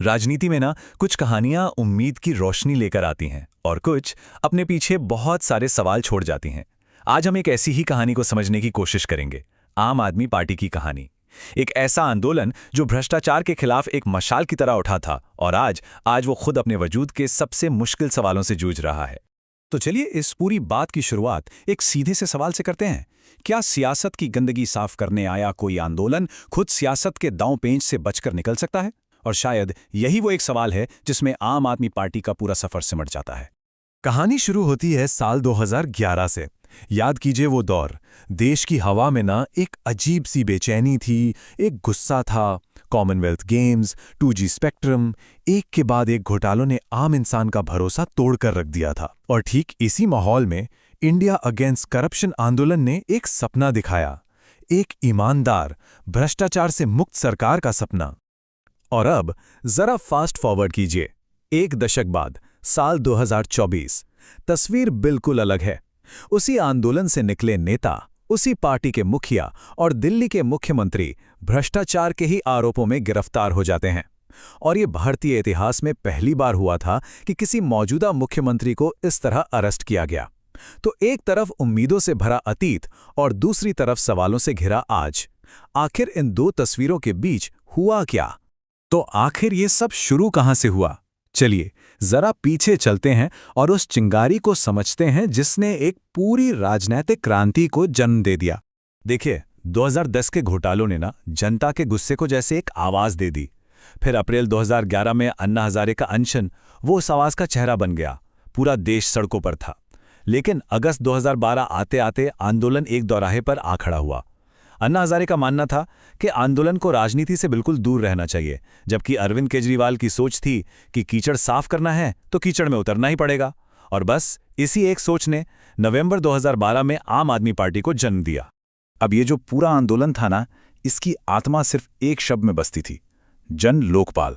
राजनीति में ना कुछ कहानियां उम्मीद की रोशनी लेकर आती हैं और कुछ अपने पीछे बहुत सारे सवाल छोड़ जाती हैं। आज हम एक ऐसी ही कहानी को समझने की कोशिश करेंगे। आम आदमी पार्टी की कहानी। एक ऐसा आंदोलन जो भ्रष्टाचार के खिलाफ एक मशाल की तरह उठा था और आज वो खुद अपने वजूद के सबसे मुश्किल सवालों से जूझ रहा है। तो चलिए इस पूरी बात की शुरुआत एक सीधे से सवाल से करते हैं। क्या सियासत की गंदगी साफ करने आया कोई आंदोलन खुद सियासत के दांव पेंच से बचकर निकल सकता है? और शायद यही वो एक सवाल है जिसमें आम आदमी पार्टी का पूरा सफर सिमट जाता है। कहानी शुरू होती है साल 2011 से। याद कीजिए वो दौर। देश की हवा में ना एक अजीब सी बेचैनी थी, एक गुस्सा था। कॉमनवेल्थ गेम्स, 2G स्पेक्ट्रम, एक के बाद एक घोटालों ने आम इंसान का भरोसा तोड़कर रख दिया था। और ठीक इसी माहौल में इंडिया अगेंस्ट करप्शन आंदोलन ने एक सपना दिखाया, एक ईमानदार, भ्रष्टाचार से मुक्त सरकार का सपना। और अब जरा फास्ट फॉरवर्ड कीजिए, एक दशक बाद, साल 2024। तस्वीर बिल्कुल अलग है। उसी आंदोलन से निकले नेता, उसी पार्टी के मुखिया और दिल्ली के मुख्यमंत्री भ्रष्टाचार के ही आरोपों में गिरफ्तार हो जाते हैं। और ये भारतीय इतिहास में पहली बार हुआ था कि किसी मौजूदा मुख्यमंत्री को इस तरह अरेस्ट किया गया। तो एक तरफ उम्मीदों से भरा अतीत और दूसरी तरफ सवालों से घिरा आज। आखिर इन दो तस्वीरों के बीच हुआ क्या? तो आखिर ये सब शुरू कहां से हुआ? चलिए जरा पीछे चलते हैं और उस चिंगारी को समझते हैं जिसने एक पूरी राजनीतिक क्रांति को जन्म दे दिया। देखिए, 2010 के घोटालों ने ना जनता के गुस्से को जैसे एक आवाज दे दी। फिर अप्रैल 2011 में अन्ना हजारे का अनशन वो उस आवाज का चेहरा बन गया। पूरा देश सड़कों पर था। लेकिन अगस्त 2012 आते आते आंदोलन एक दौराहे पर आ खड़ा हुआ। अन्ना हजारे का मानना था कि आंदोलन को राजनीति से बिल्कुल दूर रहना चाहिए, जबकि अरविंद केजरीवाल की सोच थी कि कीचड़ साफ करना है तो कीचड़ में उतरना ही पड़ेगा। और बस इसी एक सोच ने नवंबर 2012 में आम आदमी पार्टी को जन्म दिया। अब ये जो पूरा आंदोलन था ना, इसकी आत्मा सिर्फ एक शब्द में बसती थी, जन लोकपाल।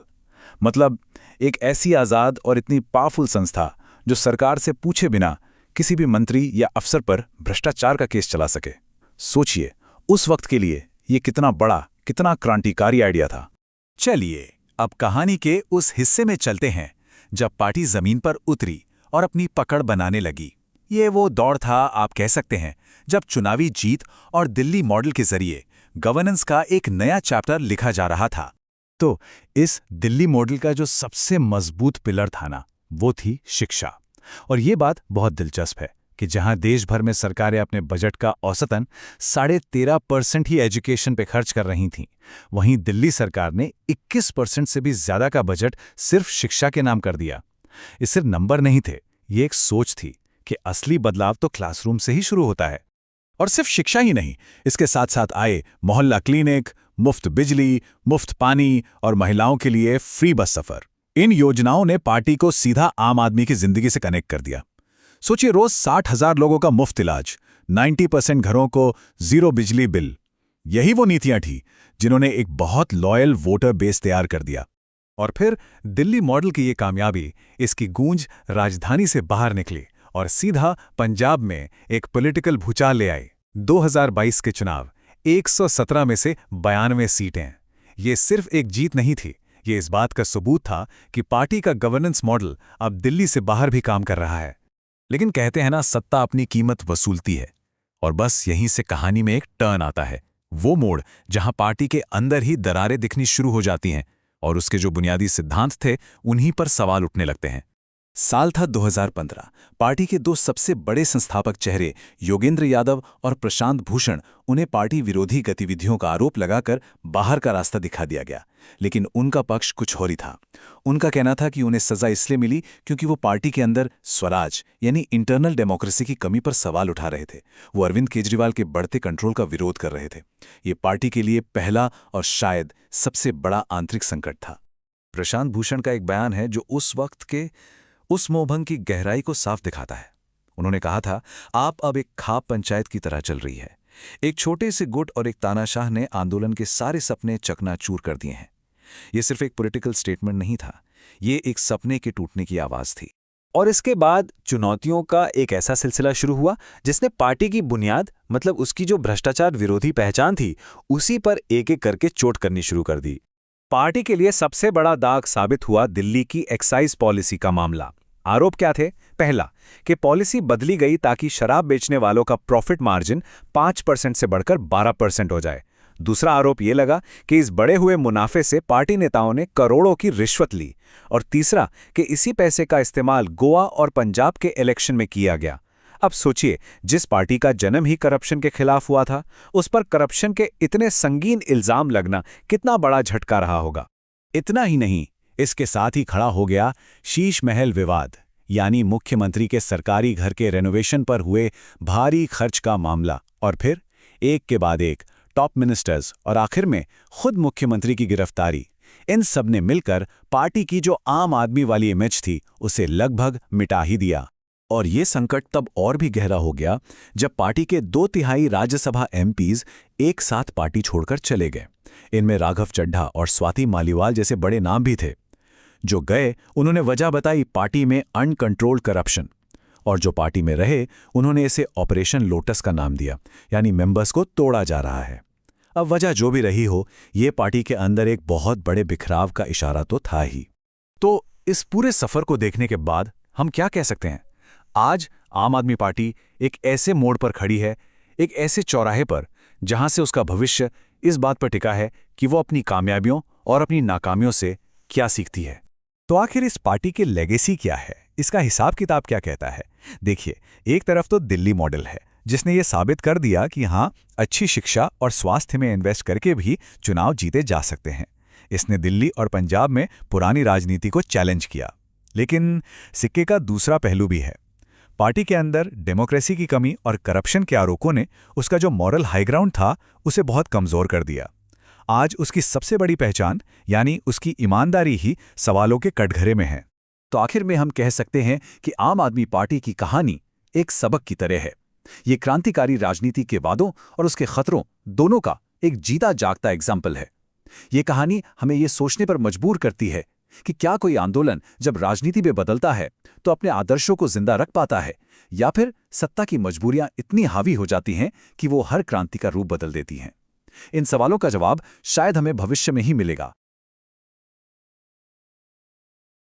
मतलब एक ऐसी आज़ाद और इतनी पावरफुल संस्था जो सरकार से पूछे बिना किसी भी मंत्री या अफसर पर भ्रष्टाचार का केस चला सके। सोचिए, उस वक्त के लिए ये कितना बड़ा, कितना क्रांतिकारी आइडिया था। चलिए अब कहानी के उस हिस्से में चलते हैं जब पार्टी जमीन पर उतरी और अपनी पकड़ बनाने लगी। ये वो दौर था, आप कह सकते हैं, जब चुनावी जीत और दिल्ली मॉडल के जरिए गवर्नेंस का एक नया चैप्टर लिखा जा रहा था। तो इस दिल्ली मॉडल का जो सबसे मजबूत पिलर था ना, वो थी शिक्षा। और ये बात बहुत दिलचस्प है कि जहां देश भर में सरकारें अपने बजट का औसतन 13.5% ही एजुकेशन पे खर्च कर रही थीं, वहीं दिल्ली सरकार ने 21% से भी ज्यादा का बजट सिर्फ शिक्षा के नाम कर दिया। ये सिर्फ नंबर नहीं थे, ये एक सोच थी कि असली बदलाव तो क्लासरूम से ही शुरू होता है। और सिर्फ शिक्षा ही नहीं, इसके साथ साथ आए मोहल्ला क्लिनिक, मुफ्त बिजली, मुफ्त पानी और महिलाओं के लिए फ्री बस सफर। इन योजनाओं ने पार्टी को सीधा आम आदमी की जिंदगी से कनेक्ट कर दिया। सोचिए, रोज 60,000 लोगों का मुफ्त इलाज, 90% घरों को जीरो बिजली बिल। यही वो नीतियां थी जिन्होंने एक बहुत लॉयल वोटर बेस तैयार कर दिया। और फिर दिल्ली मॉडल की ये कामयाबी, इसकी गूंज राजधानी से बाहर निकली और सीधा पंजाब में एक पॉलिटिकल भूचाल ले आई। 2022 के चुनाव, 117 में से 92 सीटें। ये सिर्फ एक जीत नहीं थी, ये इस बात का सबूत था कि पार्टी का गवर्नेंस मॉडल अब दिल्ली से बाहर भी काम कर रहा है। लेकिन कहते हैं ना, सत्ता अपनी कीमत वसूलती है। और बस यहीं से कहानी में एक टर्न आता है, वो मोड़ जहां पार्टी के अंदर ही दरारें दिखनी शुरू हो जाती हैं और उसके जो बुनियादी सिद्धांत थे उन्हीं पर सवाल उठने लगते हैं। साल था 2015। पार्टी के दो सबसे बड़े संस्थापक चेहरे योगेंद्र यादव और प्रशांत भूषण, उन्हें पार्टी विरोधी गतिविधियों का आरोप लगाकर बाहर का रास्ता दिखा दिया गया। लेकिन उनका पक्ष कुछ और ही था। उनका कहना था कि उन्हें सजा इसलिए मिली क्योंकि वो पार्टी के अंदर स्वराज यानी इंटरनल डेमोक्रेसी की कमी पर सवाल उठा रहे थे। वो अरविंद केजरीवाल के बढ़ते कंट्रोल का विरोध कर रहे थे। ये पार्टी के लिए पहला और शायद सबसे बड़ा आंतरिक संकट था। प्रशांत भूषण का एक बयान है जो उस वक्त के उस मोहभंग की गहराई को साफ दिखाता है। उन्होंने कहा था, आप अब एक खाप पंचायत की तरह चल रही है। एक छोटे से गुट और एक तानाशाह ने आंदोलन के सारे सपने चकनाचूर कर दिए हैं। यह सिर्फ एक पॉलिटिकल स्टेटमेंट नहीं था, ये एक सपने के टूटने की आवाज थी। और इसके बाद चुनौतियों का एक ऐसा सिलसिला शुरू हुआ जिसने पार्टी की बुनियाद, मतलब उसकी जो भ्रष्टाचार विरोधी पहचान थी, उसी पर एक एक करके चोट करनी शुरू कर दी। पार्टी के लिए सबसे बड़ा दाग साबित हुआ दिल्ली की एक्साइज पॉलिसी का मामला। आरोप क्या थे? पहला, कि पॉलिसी बदली गई ताकि शराब बेचने वालों का प्रॉफिट मार्जिन 5% से बढ़कर 12% हो जाए। दूसरा आरोप यह लगा कि इस बढ़े हुए मुनाफे से पार्टी नेताओं ने करोड़ों की रिश्वत ली। और तीसरा, कि इसी पैसे का इस्तेमाल गोवा और पंजाब के इलेक्शन में किया गया। अब सोचिए, जिस पार्टी का जन्म ही करप्शन के खिलाफ हुआ था, उस पर करप्शन के इतने संगीन इल्जाम लगना कितना बड़ा झटका रहा होगा। इतना ही नहीं, इसके साथ ही खड़ा हो गया शीश महल विवाद, यानी मुख्यमंत्री के सरकारी घर के रेनोवेशन पर हुए भारी खर्च का मामला। और फिर एक के बाद एक टॉप मिनिस्टर्स और आखिर में खुद मुख्यमंत्री की गिरफ्तारी। इन सब ने मिलकर पार्टी की जो आम आदमी वाली इमेज थी, उसे लगभग मिटा ही दिया। और ये संकट तब और भी गहरा हो गया जब पार्टी के 2/3 राज्यसभा एमपीज एक साथ पार्टी छोड़कर चले गए। इनमें राघव चड्ढा और स्वाति मालीवाल जैसे बड़े नाम भी थे। जो गए, उन्होंने वजह बताई पार्टी में अनकंट्रोल्ड करप्शन, और जो पार्टी में रहे, उन्होंने इसे ऑपरेशन लोटस का नाम दिया, यानी मेंबर्स को तोड़ा जा रहा है। अब वजह जो भी रही हो, ये पार्टी के अंदर एक बहुत बड़े बिखराव का इशारा तो था ही। तो इस पूरे सफर को देखने के बाद हम क्या कह सकते हैं? आज आम आदमी पार्टी एक ऐसे मोड़ पर खड़ी है, एक ऐसे चौराहे पर, जहां से उसका भविष्य इस बात पर टिका है कि वो अपनी कामयाबियों और अपनी नाकामियों से क्या सीखती है। तो आखिर इस पार्टी की लेगेसी क्या है? इसका हिसाब किताब क्या कहता है? देखिए, एक तरफ तो दिल्ली मॉडल है, जिसने ये साबित कर दिया कि हाँ, अच्छी शिक्षा और स्वास्थ्य में इन्वेस्ट करके भी चुनाव जीते जा सकते हैं। इसने दिल्ली और पंजाब में पुरानी राजनीति को चैलेंज किया। लेकिन सिक्के का दूसरा पहलू भी है। पार्टी के अंदर डेमोक्रेसी की कमी और करप्शन के आरोपों ने उसका जो मॉरल हाईग्राउंड था, उसे बहुत कमजोर कर दिया। आज उसकी सबसे बड़ी पहचान, यानी उसकी ईमानदारी ही सवालों के कटघरे में है। तो आखिर में हम कह सकते हैं कि आम आदमी पार्टी की कहानी एक सबक की तरह है। ये क्रांतिकारी राजनीति के वादों और उसके खतरों दोनों का एक जीता जागता एग्जाम्पल है। ये कहानी हमें ये सोचने पर मजबूर करती है कि क्या कोई आंदोलन जब राजनीति में बदलता है तो अपने आदर्शों को जिंदा रख पाता है, या फिर सत्ता की मजबूरियां इतनी हावी हो जाती हैं कि वो हर क्रांति का रूप बदल देती हैं। इन सवालों का जवाब शायद हमें भविष्य में ही मिलेगा।